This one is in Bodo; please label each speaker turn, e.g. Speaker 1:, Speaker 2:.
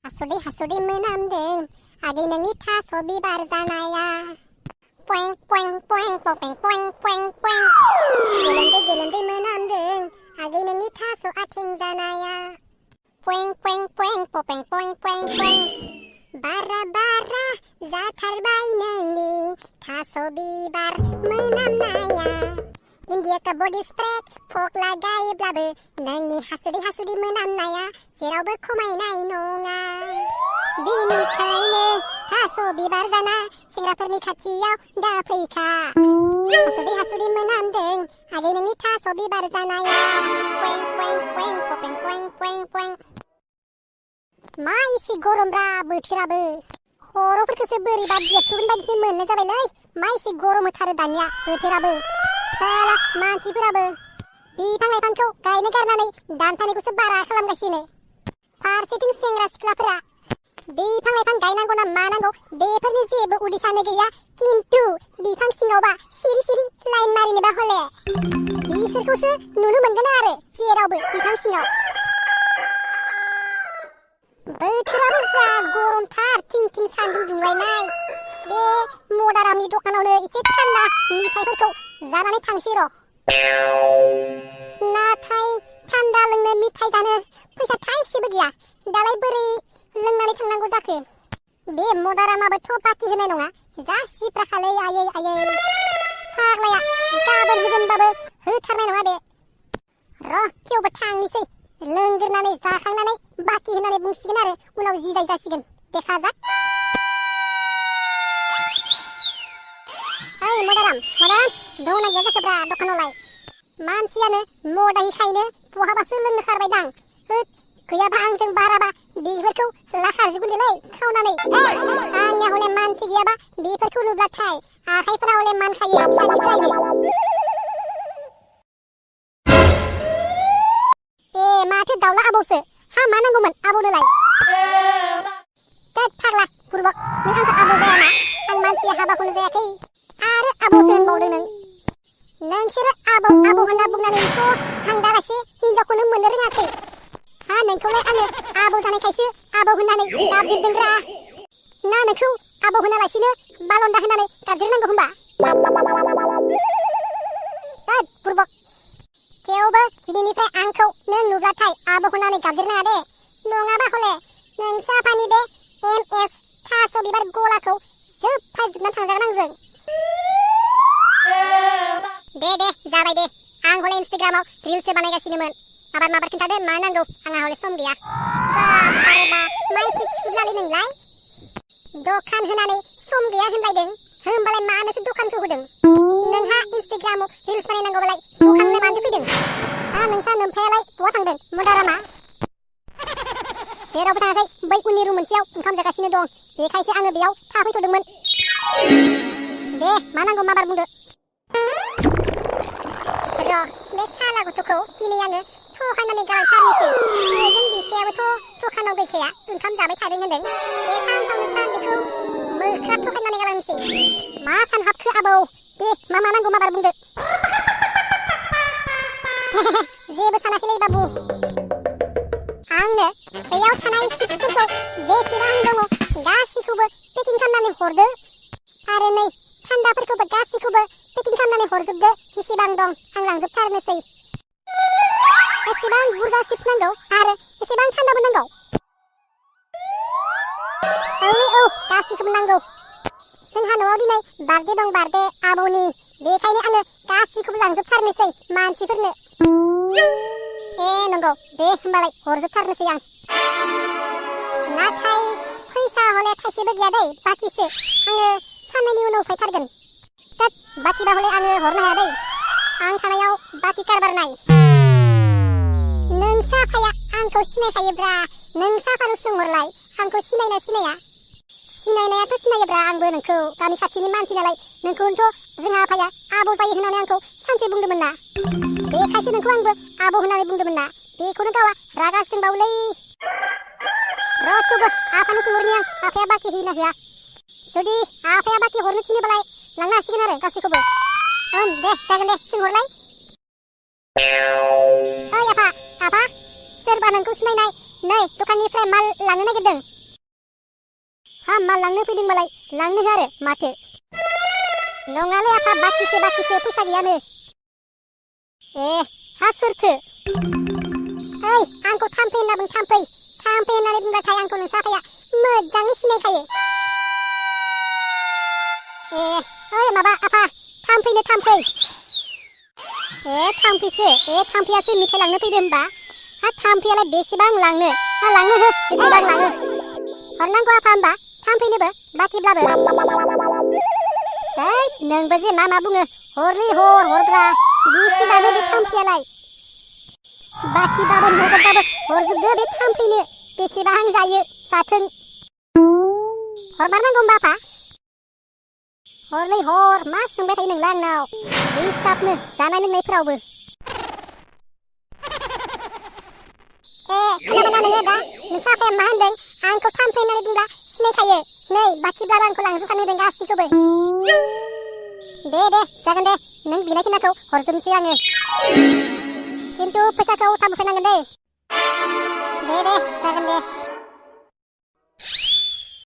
Speaker 1: हासुदै हासुदै मोनामदों आगै नोंनि थास' बिबार जानाया पएं पएं पएं पपें पएं पएं पएं गोलोमदै गोलोमदै मोनामदों आगै नोंनि थास' आथिं जानाया पएं पएं पएं पपें पएं पएं पएं बारा बारा जाथारबाय नोंनि थास' बिबार मोनामनाया इन्डिया का बडी स्प्रे फक लागायोब्लाबो नोंनि हासुदै हासुदै मोनामनाया जेरावबो खमायनाय नङा बेनिखायनो थास' बिबार जाना सेंग्राफोरनि खाथियाव दाफैखा हासुदै हासुदै मोनामदों आगै नोंनि थास' बिबार जानाया पएं पएं पएं पपें पएं पएं पएं मा एसे गरमब्रा बोथोराबो खर'फोरखौसो बोरैबा बेरथुगोन बायदिसो मोननाय जाबायलै मा एसे गरम होथारो दानिया बोथोराबो साला मानसिफोराबो बिफां लाइफांखौ गायनो गारनानै दानफायनायखौसो बारा खालामगासिनो फारसेथिं सेंग्रा सिख्लाफोरा बिफां लाइफां गायनांगौ ना मानांगौ बेफोरनि जेबो उदिसानो गैया किन्तु बिफां सिङावबा सिरि सिरि लाइन मारिनोबा हले बिसोरखौसो नुनो मोनगोन आरो जेरावबो बिफां सिङाव बोथोराबो जा गरमथार थिं थिं सान्दुं दुंलायनाय बे मदारामनि दखानावनो एसे थान्दा मिथाइफोरखौ जानानै थांसै र' नाथाय थान्दा लोंनो मिथाइ जानो फैसा थाइसेबो गैया दालाय बोरै लोंनानै थांनांगौ जाखो बे मदारामाबोथ' बाखि होनाय नङा जा सिप्राखालै आयै आयै फाग्लाया गाबोन होगोनबाबो होथारनाय नङा बे र' थेवबो थांनोसै लोंग्रोनानै जाखांनानै बाखि होनानै बुंसिगोन आरो उनाव जिराय जासिगोन देखाजाक ओइ मदाराम दंना गैया जाखोब्रा दखानावलाय मानसियानो मदायैखायनो बहाबासो लोंनो खारबायदां होद गैयाबा आंजों बाराबा बेफोरखौ लाखारजोबगोनलै खावनानै आंनिया हले मानसि गैयाबा बेफोरखौ नुब्लाथाय आखाइफोरा हले मानखायो फिसानिफ्रायनो ए माथो दाउला आबौसो हा मा नांगौमोन आबौनोलाय फाग्ला बुरबक नों आंखौ आबौ जायाना आं मानसिया हाबाखौनो जायाखै आरो आबौसो होनबावदों नोंसोरो आबौ आबौ होनना बुंनानैथ' आं दालासे हिनजावखौनो मोननो रोङाखै हा नोंखौलाय आङो आबौ जानायखायसो आबौ होननानै गाबज्रिदोंब्रा ना नोंखौ आबौ होनालासिनो बालन्दा होननानै गाबज्रिनांगौ होनबा बुरबक थेवबो दिनैनिफ्राय आंखौ नों नुब्लाथाय आबौ होननानै गाबज्रिनाङा दे नङाबा हले नोंसा आफानि बे MS थास' बिबार गलाखौ जोबफाजोबनानै थांजागोन आंजों दे जाबाय दे आं हले इन्स्टाग्रामाव रिल्ससो बानायगासिनोमोन माबार खोन्थादो मा नांगौ आंहा हले सम गैया बारे बा मा एसे थिखुदलालै नोंलाय दखान होनानै सम गैया होनलायदों होमबालाय मानोथो दखानखौ होदों नोंहा इन्स्टाग्रामाव रिल्स बानायनांगौबालाय दखानलाय मानोथो फैदों नोंसा नोमफायालाय बहा थांदों मदारामा जेरावबो थाङाखै बै उननि रुम मोनसेयाव ओंखाम जागासिनो दं बेखायसो आङो बेयाव थाफैथ'दोंमोन दे मा नांगौ माबार बुंदो र' बे साला गथ'खौ दिनै आङो थखायनानै गालांथारनोसै जों बिफायाबोथ' दखानाव गैखाया ओंखाम जाबाय थादों होनदों बे सानसावनो बेखौ मोख्रा थखायनानै गालांनोसै मा सानहाबखो आबौ दे मा नांगौ माबार बुंदो जेबो सानाखैलै बाबु आंनो बेयाव थानाय चिप्सफोरखौ जेसेबां दङ गासैखौबो पेकिं खालामनानै हरदो आरो नै थान्दाफोरखौबो गासैखौबो पेकिं खालामनानै हरजोबदो जेसेबां दं आं लांजोबथारनोसै एसेबां बुरजा चिप्स नांगौ आरो एसेबां थान्दाबो नांगौ औ गासैखौबो नांगौ जोंहा न'आव दिनै बार्थडे दं बार्थडे आबौनि बेखायनो आङो गासैखौबो लांजोबथारनोसै मानसिफोरनो ए नंगौ दे होमबालाय हरजोबथारनोसै आं नाथाय फैसा हले थाइसेबो गैया दै बाखिसो आङो साननैनि उनाव फैथारगोन बाखिबा हले आङो हरनो हाया दै आं थानायाव बाखि कारबार नाय नोंसा आफाया आंखौ सिनायखायोब्रा नोंसा आफानो सोंहरलाय आंखौ सिनायना सिनाया सिनायनायाथ' सिनायोब्रा आंबो नोंखौ गामि खाथिनि मानसि नालाय नोंखौनोथ' जोंहा आफाया आबौ जायो होननानै आंखौ सानसे बुंदोंमोन ना बेखायसो नोंखौ आंबो आबौ होननानै बुंदोंमोन ना बेखौनो गावा रागा जोंबावलै र' थेवबो आफानो सोंहरनि आं आफाया बाखि होयोना होआ जुदि आफाया बाखि हरनो थिनोबालाय लांनो हासिगोन आरो गासैखौबो दे जागोन दे सोंहरलाय ओइ आफा सोरबा नोंखौ सिनायनाय नै दखाननिफ्राय माल लांनो नागिरदों। हा माल लांनो फैदोंबालाय लांनो हो आरो माथो। नङालै आफा बाखिसो फैसा गैयानो। ए हा सोरथो? ओइ आंखौ थाम्फै होनना बुं थाम्फै होननानै बुंबाथाय आंखौ नोंसा आफाया मोजाङै सिनायखायो। ए ओइ माबा आफा थाम्फैनो थाम्फै। ए थाम्फैसो थाम्फैयासो मिथाइ लांनो फैदो होमबा? हा थाम्फैयालाय बेसेबां लांनो? हा लांनो हो जेसेबां लाङो। हरनांगौ आफा होमबा थाम्फैनोबो बाखिब्लाबो। है नोंबो जे मा बुङो हरलै हरब्रा बेसे जानो बे थाम्फैयालाय। बाखिबाबो नगदबाबो हरजोबदो बे थाम्फैनो बेसेबां जायो जाथों। हरमारनांगौ होमबा आफा? हरलै हर मा सोंबाय थायो नोंलाय आंनाव डिस्टार्बनो जानाय लोंनायफोरावबो। ए खोनाबायना नोङो दा नोंसा आफाया मा होनदों? आंखौ थाम्फै होननानै बुंब्ला सिनायखायो। नै बाखिब्लाबो आंखौ लांजोबखानो होदों गासैखौबो। दे जागोन दे नों बिनाय खिनाखौ हरजोबनोसै आङो। खिन्थु फैसाखौ थाब होफैनांगोन दे जागोन दे।